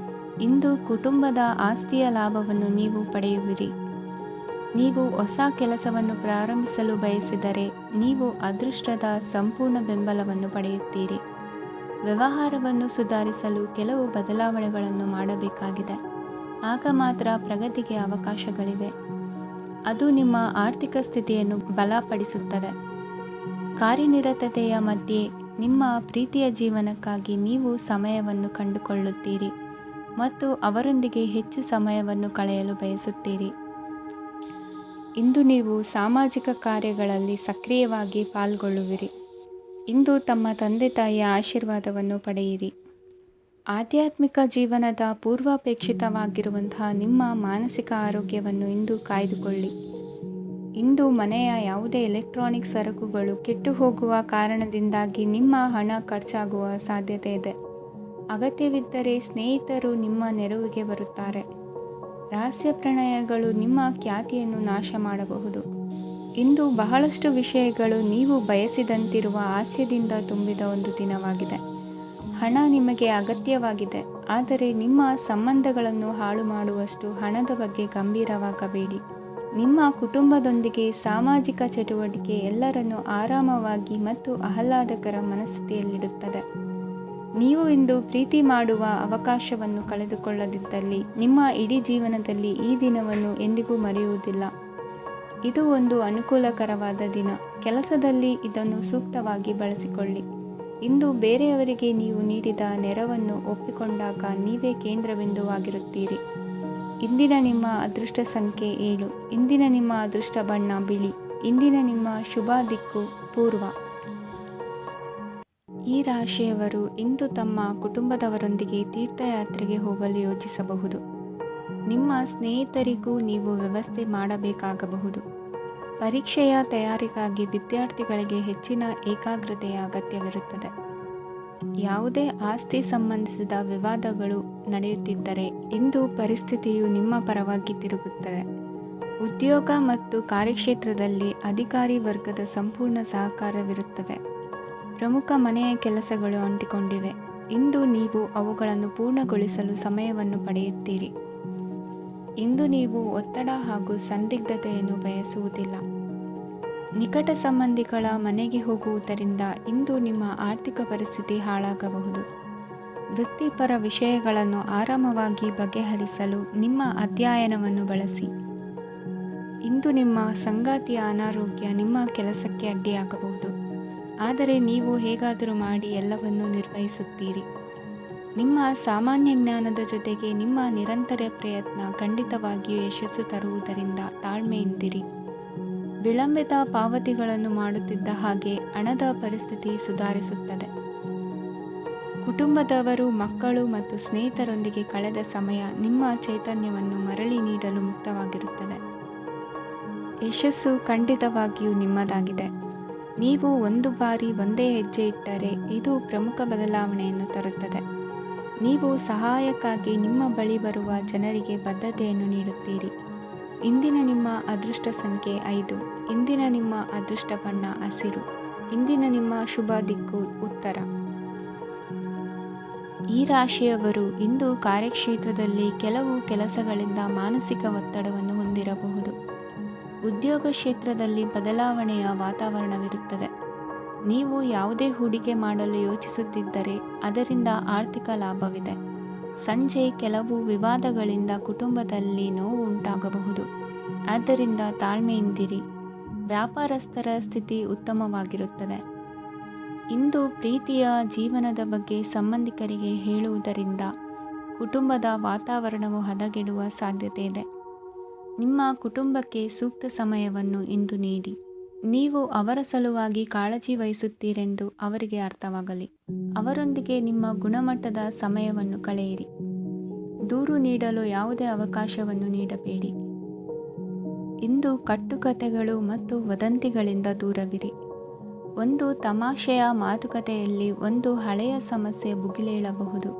[SPEAKER 1] ಇಂದು ಕುಟುಂಬದ ಆಸ್ತಿಯ ಲಾಭವನ್ನು ನೀವು ಪಡೆಯುವಿರಿ. ನೀವು ಹೊಸ ಕೆಲಸವನ್ನು ಪ್ರಾರಂಭಿಸಲು ಬಯಸಿದರೆ ನೀವು ಅದೃಷ್ಟದ ಸಂಪೂರ್ಣ ಬೆಂಬಲವನ್ನು ಪಡೆಯುತ್ತೀರಿ. ವ್ಯವಹಾರವನ್ನು ಸುಧಾರಿಸಲು ಕೆಲವು ಬದಲಾವಣೆಗಳನ್ನು ಮಾಡಬೇಕಾಗಿದೆ. ಆಗ ಮಾತ್ರ ಪ್ರಗತಿಗೆ ಅವಕಾಶಗಳಿವೆ. ಅದು ನಿಮ್ಮ ಆರ್ಥಿಕ ಸ್ಥಿತಿಯನ್ನು ಬಲಪಡಿಸುತ್ತದೆ. ಕಾರ್ಯನಿರತತೆಯ ಮಧ್ಯೆ ನಿಮ್ಮ ಪ್ರೀತಿಯ ಜೀವನಕ್ಕಾಗಿ ನೀವು ಸಮಯವನ್ನು ಕಂಡುಕೊಳ್ಳುತ್ತೀರಿ ಮತ್ತು ಅವರೊಂದಿಗೆ ಹೆಚ್ಚು ಸಮಯವನ್ನು ಕಳೆಯಲು ಬಯಸುತ್ತೀರಿ. ಇಂದು ನೀವು ಸಾಮಾಜಿಕ ಕಾರ್ಯಗಳಲ್ಲಿ ಸಕ್ರಿಯವಾಗಿ ಪಾಲ್ಗೊಳ್ಳುವಿರಿ. ಇಂದು ತಮ್ಮ ತಂದೆ ತಾಯಿಯ ಆಶೀರ್ವಾದವನ್ನು ಪಡೆಯಿರಿ. ಆಧ್ಯಾತ್ಮಿಕ ಜೀವನದ ಪೂರ್ವಾಪೇಕ್ಷಿತವಾಗಿರುವಂತಹ ನಿಮ್ಮ ಮಾನಸಿಕ ಆರೋಗ್ಯವನ್ನು ಇಂದು ಕಾಯ್ದುಕೊಳ್ಳಿ. ಇಂದು ಮನೆಯ ಯಾವುದೇ ಎಲೆಕ್ಟ್ರಾನಿಕ್ ಸರಕುಗಳು ಕೆಟ್ಟು ಹೋಗುವ ಕಾರಣದಿಂದಾಗಿ ನಿಮ್ಮ ಹಣ ಖರ್ಚಾಗುವ ಸಾಧ್ಯತೆ ಇದೆ. ಅಗತ್ಯವಿದ್ದರೆ ಸ್ನೇಹಿತರು ನಿಮ್ಮ ನೆರವಿಗೆ ಬರುತ್ತಾರೆ. ರಹಸ್ಯ ಪ್ರಣಯಗಳು ನಿಮ್ಮ ಖ್ಯಾತಿಯನ್ನು ನಾಶ ಮಾಡಬಹುದು. ಇಂದು ಬಹಳಷ್ಟು ವಿಷಯಗಳು ನೀವು ಬಯಸಿದಂತಿರುವ ಹಾಸ್ಯದಿಂದ ತುಂಬಿದ ಒಂದು ದಿನವಾಗಿದೆ. ಹಣ ನಿಮಗೆ ಅಗತ್ಯವಾಗಿದೆ, ಆದರೆ ನಿಮ್ಮ ಸಂಬಂಧಗಳನ್ನು ಹಾಳು ಮಾಡುವಷ್ಟು ಹಣದ ಬಗ್ಗೆ ಗಂಭೀರವಾಗಬೇಡಿ. ನಿಮ್ಮ ಕುಟುಂಬದೊಂದಿಗೆ ಸಾಮಾಜಿಕ ಚಟುವಟಿಕೆ ಎಲ್ಲರನ್ನೂ ಆರಾಮವಾಗಿ ಮತ್ತು ಆಹ್ಲಾದಕರ ಮನಸ್ಥಿತಿಯಲ್ಲಿಡುತ್ತದೆ. ನೀವು ಇಂದು ಪ್ರೀತಿ ಮಾಡುವ ಅವಕಾಶವನ್ನು ಕಳೆದುಕೊಳ್ಳದಿದ್ದಲ್ಲಿ ನಿಮ್ಮ ಇಡೀ ಜೀವನದಲ್ಲಿ ಈ ದಿನವನ್ನು ಎಂದಿಗೂ ಮರೆಯುವುದಿಲ್ಲ. ಇದು ಒಂದು ಅನುಕೂಲಕರವಾದ ದಿನ. ಕೆಲಸದಲ್ಲಿ ಇದನ್ನು ಸೂಕ್ತವಾಗಿ ಬಳಸಿಕೊಳ್ಳಿ. ಇಂದು ಬೇರೆಯವರಿಗೆ ನೀವು ನೀಡಿದ ನೆರವನ್ನು ಒಪ್ಪಿಕೊಂಡಾಗ ನೀವೇ ಕೇಂದ್ರಬಿಂದುವಾಗಿರುತ್ತೀರಿ. ಇಂದಿನ ನಿಮ್ಮ ಅದೃಷ್ಟ ಸಂಖ್ಯೆ 7. ಇಂದಿನ ನಿಮ್ಮ ಅದೃಷ್ಟ ಬಣ್ಣ ಬಿಳಿ. ಇಂದಿನ ನಿಮ್ಮ ಶುಭ ದಿಕ್ಕು ಪೂರ್ವ. ಈ ರಾಶಿಯವರು ಇಂದು ತಮ್ಮ ಕುಟುಂಬದವರೊಂದಿಗೆ ತೀರ್ಥಯಾತ್ರೆಗೆ ಹೋಗಲು ಯೋಚಿಸಬಹುದು. ನಿಮ್ಮ ಸ್ನೇಹಿತರಿಗೂ ನೀವು ವ್ಯವಸ್ಥೆ ಮಾಡಬೇಕಾಗಬಹುದು. ಪರೀಕ್ಷೆಯ ತಯಾರಿಗಾಗಿ ವಿದ್ಯಾರ್ಥಿಗಳಿಗೆ ಹೆಚ್ಚಿನ ಏಕಾಗ್ರತೆಯ ಅಗತ್ಯವಿರುತ್ತದೆ. ಯಾವುದೇ ಆಸ್ತಿ ಸಂಬಂಧಿಸಿದ ವಿವಾದಗಳು ನಡೆಯುತ್ತಿದ್ದರೆ ಇಂದು ಪರಿಸ್ಥಿತಿಯು ನಿಮ್ಮ ಪರವಾಗಿ ತಿರುಗುತ್ತದೆ. ಉದ್ಯೋಗ ಮತ್ತು ಕಾರ್ಯಕ್ಷೇತ್ರದಲ್ಲಿ ಅಧಿಕಾರಿ ವರ್ಗದ ಸಂಪೂರ್ಣ ಸಹಕಾರವಿರುತ್ತದೆ. ಪ್ರಮುಖ ಮನೆಯ ಕೆಲಸಗಳು ಅಂಟಿಕೊಂಡಿವೆ. ಇಂದು ನೀವು ಅವುಗಳನ್ನು ಪೂರ್ಣಗೊಳಿಸಲು ಸಮಯವನ್ನು ಪಡೆಯುತ್ತೀರಿ. ಇಂದು ನೀವು ಒತ್ತಡ ಹಾಗೂ ಸಂದಿಗ್ಧತೆಯನ್ನು ಬಯಸುವುದಿಲ್ಲ. ನಿಕಟ ಸಂಬಂಧಿಗಳ ಮನೆಗೆ ಹೋಗುವುದರಿಂದ ಇಂದು ನಿಮ್ಮ ಆರ್ಥಿಕ ಪರಿಸ್ಥಿತಿ ಹಾಳಾಗಬಹುದು. ವೃತ್ತಿಪರ ವಿಷಯಗಳನ್ನು ಆರಾಮವಾಗಿ ಬಗೆಹರಿಸಲು ನಿಮ್ಮ ಅಧ್ಯಯನವನ್ನು ಬಳಸಿ. ಇಂದು ನಿಮ್ಮ ಸಂಗಾತಿಯ ಅನಾರೋಗ್ಯ ನಿಮ್ಮ ಕೆಲಸಕ್ಕೆ ಅಡ್ಡಿಯಾಗಬಹುದು. ಆದರೆ ನೀವು ಹೇಗಾದರೂ ಮಾಡಿ ಎಲ್ಲವನ್ನೂ ನಿರ್ವಹಿಸುತ್ತೀರಿ. ನಿಮ್ಮ ಸಾಮಾನ್ಯ ಜ್ಞಾನದ ಜೊತೆಗೆ ನಿಮ್ಮ ನಿರಂತರ ಪ್ರಯತ್ನ ಖಂಡಿತವಾಗಿಯೂ ಯಶಸ್ಸು ತರುವುದರಿಂದ ತಾಳ್ಮೆಯಿಂದಿರಿ. ವಿಳಂಬಿತ ಪಾವತಿಗಳನ್ನು ಮಾಡುತ್ತಿದ್ದ ಹಾಗೆ ಹಣದ ಪರಿಸ್ಥಿತಿ ಸುಧಾರಿಸುತ್ತದೆ. ಕುಟುಂಬದವರು, ಮಕ್ಕಳು ಮತ್ತು ಸ್ನೇಹಿತರೊಂದಿಗೆ ಕಳೆದ ಸಮಯ ನಿಮ್ಮ ಚೈತನ್ಯವನ್ನು ಮರಳಿ ನೀಡಲು ಮುಕ್ತವಾಗಿರುತ್ತದೆ. ಯಶಸ್ಸು ಖಂಡಿತವಾಗಿಯೂ ನಿಮ್ಮದಾಗಿದೆ. ನೀವು ಒಂದು ಬಾರಿ ಒಂದೇ ಹೆಜ್ಜೆ ಇಟ್ಟರೆ ಇದು ಪ್ರಮುಖ ಬದಲಾವಣೆಯನ್ನು ತರುತ್ತದೆ. ನೀವು ಸಹಾಯಕ್ಕಾಗಿ ನಿಮ್ಮ ಬಳಿ ಬರುವ ಜನರಿಗೆ ಬದ್ಧತೆಯನ್ನು ನೀಡುತ್ತೀರಿ. ಇಂದಿನ ನಿಮ್ಮ ಅದೃಷ್ಟ ಸಂಖ್ಯೆ 5. ಇಂದಿನ ನಿಮ್ಮ ಅದೃಷ್ಟ ಬಣ್ಣ ಹಸಿರು. ಇಂದಿನ ನಿಮ್ಮ ಶುಭ ದಿಕ್ಕು ಉತ್ತರ. ಈ ರಾಶಿಯವರು ಇಂದು ಕಾರ್ಯಕ್ಷೇತ್ರದಲ್ಲಿ ಕೆಲವು ಕೆಲಸಗಳಿಂದ ಮಾನಸಿಕ ಒತ್ತಡವನ್ನು ಹೊಂದಿರಬಹುದು. ಉದ್ಯೋಗ ಕ್ಷೇತ್ರದಲ್ಲಿ ಬದಲಾವಣೆಯ ವಾತಾವರಣವಿರುತ್ತದೆ. ನೀವು ಯಾವುದೇ ಹೂಡಿಕೆ ಮಾಡಲು ಯೋಚಿಸುತ್ತಿದ್ದರೆ ಅದರಿಂದ ಆರ್ಥಿಕ ಲಾಭವಿದೆ. ಸಂಜೆ ಕೆಲವು ವಿವಾದಗಳಿಂದ ಕುಟುಂಬದಲ್ಲಿ ನೋವು ಉಂಟಾಗಬಹುದು. ಆದ್ದರಿಂದ ತಾಳ್ಮೆಯಿಂದಿರಿ. ವ್ಯಾಪಾರಸ್ಥರ ಸ್ಥಿತಿ ಉತ್ತಮವಾಗಿರುತ್ತದೆ. ಇಂದು ಪ್ರೀತಿಯ ಜೀವನದ ಬಗ್ಗೆ ಸಂಬಂಧಿಕರಿಗೆ ಹೇಳುವುದರಿಂದ ಕುಟುಂಬದ ವಾತಾವರಣವು ಹದಗೆಡುವ ಸಾಧ್ಯತೆ ಇದೆ. ನಿಮ್ಮ ಕುಟುಂಬಕ್ಕೆ ಸೂಕ್ತ ಸಮಯವನ್ನು ಇಂದು ನೀಡಿ. ನೀವು ಅವರ ಸಲುವಾಗಿ ಕಾಳಜಿ ವಹಿಸುತ್ತೀರೆಂದು ಅವರಿಗೆ ಅರ್ಥವಾಗಲಿ. ಅವರೊಂದಿಗೆ ನಿಮ್ಮ ಗುಣಮಟ್ಟದ ಸಮಯವನ್ನು ಕಳೆಯಿರಿ. ದೂರು ನೀಡಲು ಯಾವುದೇ ಅವಕಾಶವನ್ನು ನೀಡಬೇಡಿ. ಇಂದು ಕಟ್ಟುಕತೆಗಳು ಮತ್ತು ವದಂತಿಗಳಿಂದ ದೂರವಿರಿ. ಒಂದು ತಮಾಷೆಯ ಮಾತುಕತೆಯಲ್ಲಿ ಒಂದು ಹಳೆಯ ಸಮಸ್ಯೆ ಭುಗಿಲೇಳಬಹುದು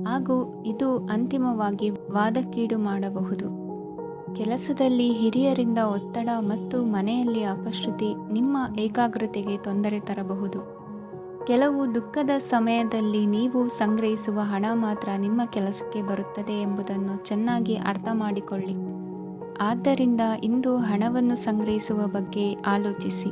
[SPEAKER 1] ಹಾಗೂ ಇದು ಅಂತಿಮವಾಗಿ ವಾದಕ್ಕೀಡು ಮಾಡಬಹುದು. ಕೆಲಸದಲ್ಲಿ ಹಿರಿಯರಿಂದ ಒತ್ತಡ ಮತ್ತು ಮನೆಯಲ್ಲಿ ಅಪಶ್ರುತಿ ನಿಮ್ಮ ಏಕಾಗ್ರತೆಗೆ ತೊಂದರೆ ತರಬಹುದು. ಕೆಲವು ದುಃಖದ ಸಮಯದಲ್ಲಿ ನೀವು ಸಂಗ್ರಹಿಸುವ ಹಣ ಮಾತ್ರ ನಿಮ್ಮ ಕೆಲಸಕ್ಕೆ ಬರುತ್ತದೆ ಎಂಬುದನ್ನು ಚೆನ್ನಾಗಿ ಅರ್ಥ ಮಾಡಿಕೊಳ್ಳಿ. ಆದ್ದರಿಂದ ಇಂದು ಹಣವನ್ನು ಸಂಗ್ರಹಿಸುವ ಬಗ್ಗೆ ಆಲೋಚಿಸಿ.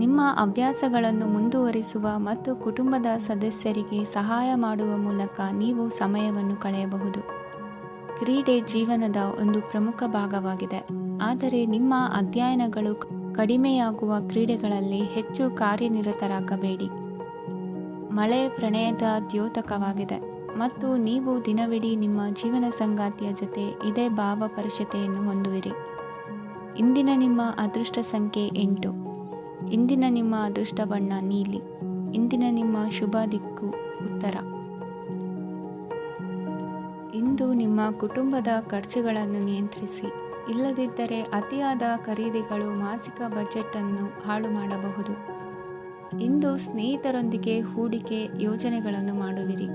[SPEAKER 1] ನಿಮ್ಮ ಅಭ್ಯಾಸಗಳನ್ನು ಮುಂದುವರಿಸುವ ಮತ್ತು ಕುಟುಂಬದ ಸದಸ್ಯರಿಗೆ ಸಹಾಯ ಮಾಡುವ ಮೂಲಕ ನೀವು ಸಮಯವನ್ನು ಕಳೆಯಬಹುದು. ಕ್ರೀಡೆ ಜೀವನದ ಒಂದು ಪ್ರಮುಖ ಭಾಗವಾಗಿದೆ. ಆದರೆ ನಿಮ್ಮ ಅಧ್ಯಯನಗಳು ಕಡಿಮೆಯಾಗುವ ಕ್ರೀಡೆಗಳಲ್ಲಿ ಹೆಚ್ಚು ಕಾರ್ಯನಿರತರಾಗಬೇಡಿ. ಮಳೆ ಪ್ರಣಯದ ದ್ಯೋತಕವಾಗಿದೆ ಮತ್ತು ನೀವು ದಿನವಿಡೀ ನಿಮ್ಮ ಜೀವನ ಸಂಗಾತಿಯ ಜೊತೆ ಇದೇ ಭಾವಪರಿಷತೆಯನ್ನು ಹೊಂದುವಿರಿ. ಇಂದಿನ ನಿಮ್ಮ ಅದೃಷ್ಟ ಸಂಖ್ಯೆ 8. ಇಂದಿನ ನಿಮ್ಮ ಅದೃಷ್ಟ ಬಣ್ಣ ನೀಲಿ. ಇಂದಿನ ನಿಮ್ಮ ಶುಭ ದಿಕ್ಕು ಉತ್ತರ. ಇಂದು ನಿಮ್ಮ ಕುಟುಂಬದ ಖರ್ಚುಗಳನ್ನು ನಿಯಂತ್ರಿಸಿ. ಇಲ್ಲದಿದ್ದರೆ ಅತಿಯಾದ ಖರೀದಿಗಳು ಮಾಸಿಕ ಬಜೆಟ್ ಅನ್ನು ಹಾಳು ಮಾಡಬಹುದು. ಇಂದು ಸ್ನೇಹಿತರೊಂದಿಗೆ ಹೂಡಿಕೆ ಯೋಜನೆಗಳನ್ನು ಮಾಡುವಿರಿ.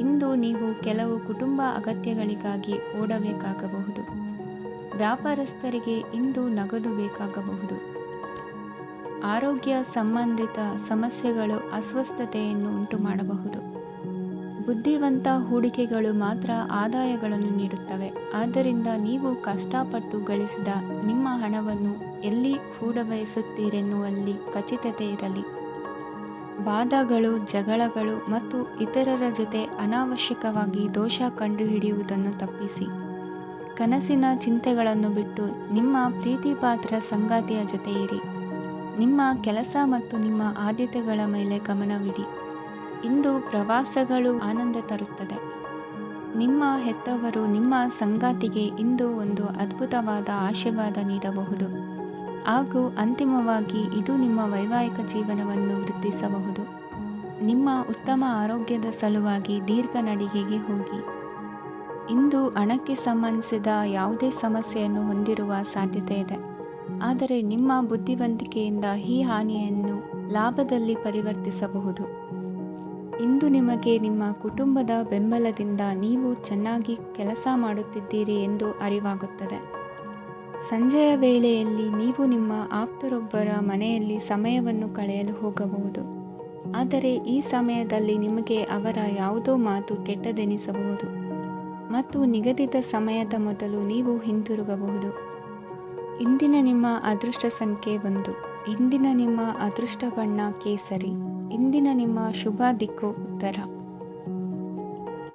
[SPEAKER 1] ಇಂದು ನೀವು ಕೆಲವು ಕುಟುಂಬ ಅಗತ್ಯಗಳಿಗಾಗಿ ಓಡಬೇಕಾಗಬಹುದು. ವ್ಯಾಪಾರಸ್ಥರಿಗೆ ಇಂದು ನಗದು ಬೇಕಾಗಬಹುದು. ಆರೋಗ್ಯ ಸಂಬಂಧಿತ ಸಮಸ್ಯೆಗಳು ಅಸ್ವಸ್ಥತೆಯನ್ನು ಉಂಟುಮಾಡಬಹುದು. ಬುದ್ಧಿವಂತ ಹೂಡಿಕೆಗಳು ಮಾತ್ರ ಆದಾಯಗಳನ್ನು ನೀಡುತ್ತವೆ. ಆದ್ದರಿಂದ ನೀವು ಕಷ್ಟಪಟ್ಟು ಗಳಿಸಿದ ನಿಮ್ಮ ಹಣವನ್ನು ಎಲ್ಲಿ ಹೂಡಬಯಸುತ್ತೀರೆನ್ನುವಲ್ಲಿ ಖಚಿತತೆ ಇರಲಿ. ವಾದಗಳು, ಜಗಳಗಳು ಮತ್ತು ಇತರರ ಜೊತೆ ಅನಾವಶ್ಯಕವಾಗಿ ದೋಷ ಕಂಡುಹಿಡಿಯುವುದನ್ನು ತಪ್ಪಿಸಿ. ಕನಸಿನ ಚಿಂತೆಗಳನ್ನು ಬಿಟ್ಟು ನಿಮ್ಮ ಪ್ರೀತಿಪಾತ್ರ ಸಂಗಾತಿಯ ಜೊತೆ ಇರಿ. ನಿಮ್ಮ ಕೆಲಸ ಮತ್ತು ನಿಮ್ಮ ಆದ್ಯತೆಗಳ ಮೇಲೆ ಗಮನವಿಡಿ. ಇಂದು ಪ್ರವಾಸಗಳು ಆನಂದ ತರುತ್ತದೆ. ನಿಮ್ಮ ಹೆತ್ತವರು ನಿಮ್ಮ ಸಂಗಾತಿಗೆ ಇಂದು ಒಂದು ಅದ್ಭುತವಾದ ಆಶೀರ್ವಾದ ನೀಡಬಹುದು ಹಾಗೂ ಅಂತಿಮವಾಗಿ ಇದು ನಿಮ್ಮ ವೈವಾಹಿಕ ಜೀವನವನ್ನು ವೃದ್ಧಿಸಬಹುದು. ನಿಮ್ಮ ಉತ್ತಮ ಆರೋಗ್ಯದ ಸಲುವಾಗಿ ದೀರ್ಘ ನಡಿಗೆಗೆ ಹೋಗಿ. ಇಂದು ಹಣಕ್ಕೆ ಸಂಬಂಧಿಸಿದ ಯಾವುದೇ ಸಮಸ್ಯೆಯನ್ನು ಹೊಂದಿರುವ ಸಾಧ್ಯತೆ ಇದೆ, ಆದರೆ ನಿಮ್ಮ ಬುದ್ಧಿವಂತಿಕೆಯಿಂದ ಈ ಹಾನಿಯನ್ನು ಲಾಭದಲ್ಲಿ ಪರಿವರ್ತಿಸಬಹುದು. ಇಂದು ನಿಮಗೆ ನಿಮ್ಮ ಕುಟುಂಬದ ಬೆಂಬಲದಿಂದ ನೀವು ಚೆನ್ನಾಗಿ ಕೆಲಸ ಮಾಡುತ್ತಿದ್ದೀರಿ ಎಂದು ಅರಿವಾಗುತ್ತದೆ. ಸಂಜೆಯ ವೇಳೆಯಲ್ಲಿ ನೀವು ನಿಮ್ಮ ಆಪ್ತರೊಬ್ಬರ ಮನೆಯಲ್ಲಿ ಸಮಯವನ್ನು ಕಳೆಯಲು ಹೋಗಬಹುದು, ಆದರೆ ಈ ಸಮಯದಲ್ಲಿ ನಿಮಗೆ ಅವರ ಯಾವುದೋ ಮಾತು ಕೆಟ್ಟದೆನಿಸಬಹುದು ಮತ್ತು ನಿಗದಿತ ಸಮಯದ ಮೊದಲು ನೀವು ಹಿಂತಿರುಗಬಹುದು. ಇಂದಿನ ನಿಮ್ಮ ಅದೃಷ್ಟ ಸಂಖ್ಯೆ 1. ಇಂದಿನ ನಿಮ್ಮ ಅದೃಷ್ಟ ಬಣ್ಣ ಕೇಸರಿ. ಇಂದಿನ ನಿಮ್ಮ ಶುಭ ದಿಕ್ಕು ಉತ್ತರ.